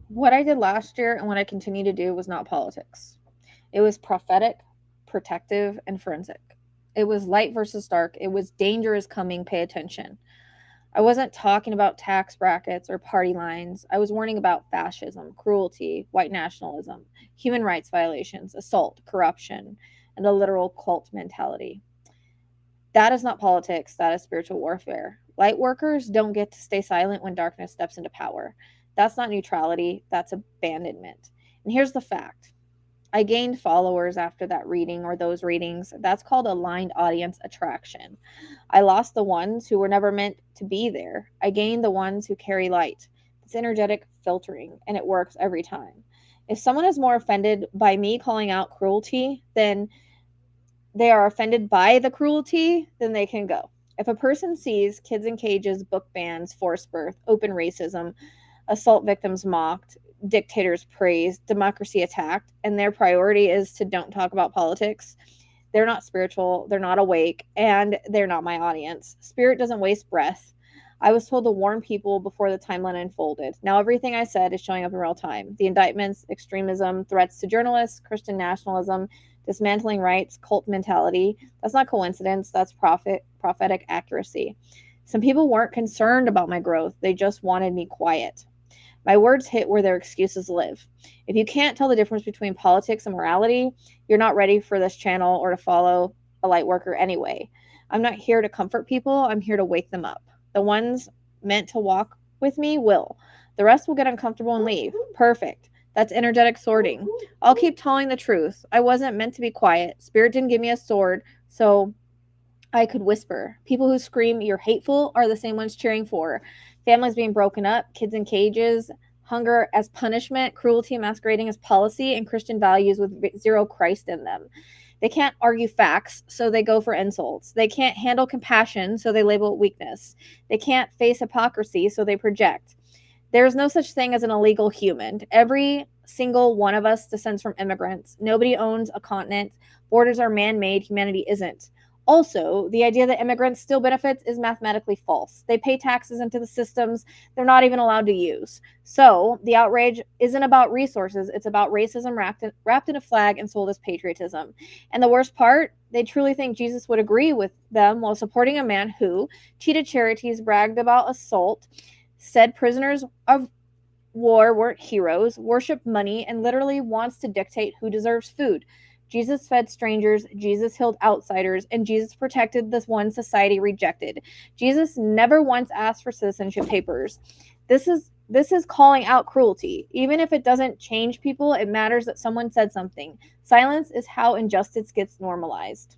What I did last year and what I continue to do was not politics. It was prophetic, protective, and forensic. It was light versus dark. It was danger is coming, pay attention. I wasn't talking about tax brackets or party lines. I was warning about fascism, cruelty, white nationalism, human rights violations, assault, corruption, and a literal cult mentality. That is not politics, that is spiritual warfare. Light workers don't get to stay silent when darkness steps into power. That's not neutrality, that's abandonment. And here's the fact: I gained followers after that reading or those readings. That's called aligned audience attraction. I lost the ones who were never meant to be there. I gained the ones who carry light. It's energetic filtering, and it works every time. If someone is more offended by me calling out cruelty than they are offended by the cruelty, then they can go. If a person sees kids in cages, book bans, forced birth, open racism, assault victims mocked, dictators praised, democracy attacked, and their priority is to don't talk about politics, they're not spiritual, they're not awake, and they're not my audience. Spirit doesn't waste breath. I was told to warn people before the timeline unfolded. Now everything I said is showing up in real time. The indictments, extremism, threats to journalists, Christian nationalism, dismantling rights, cult mentality. That's not coincidence, that's prophetic accuracy. Some people weren't concerned about my growth, they just wanted me quiet. My words hit where their excuses live. If you can't tell the difference between politics and morality, you're not ready for this channel or to follow a light worker anyway. I'm not here to comfort people, I'm here to wake them up. The ones meant to walk with me will. The rest will get uncomfortable and leave. Perfect. That's energetic sorting. I'll keep telling the truth. I wasn't meant to be quiet. Spirit didn't give me a sword, so I could whisper. People who scream, "You're hateful," are the same ones cheering for families being broken up, kids in cages, hunger as punishment, cruelty masquerading as policy, and Christian values with zero Christ in them. They can't argue facts, so they go for insults. They can't handle compassion, so they label it weakness. They can't face hypocrisy, so they project. There is no such thing as an illegal human. Every single one of us descends from immigrants. Nobody owns a continent. Borders are man made, humanity isn't. Also, the idea that immigrants steal benefits is mathematically false. They pay taxes into the systems they're not even allowed to use. So, the outrage isn't about resources, it's about racism wrapped in a flag and sold as patriotism. And the worst part, they truly think Jesus would agree with them while supporting a man who cheated charities, bragged about assault, said prisoners of war weren't heroes, worshiped money, and literally wants to dictate who deserves food. Jesus fed strangers, Jesus healed outsiders, and Jesus protected the one society rejected. Jesus never once asked for citizenship papers. This is calling out cruelty. Even if it doesn't change people, it matters that someone said something. Silence is how injustice gets normalized.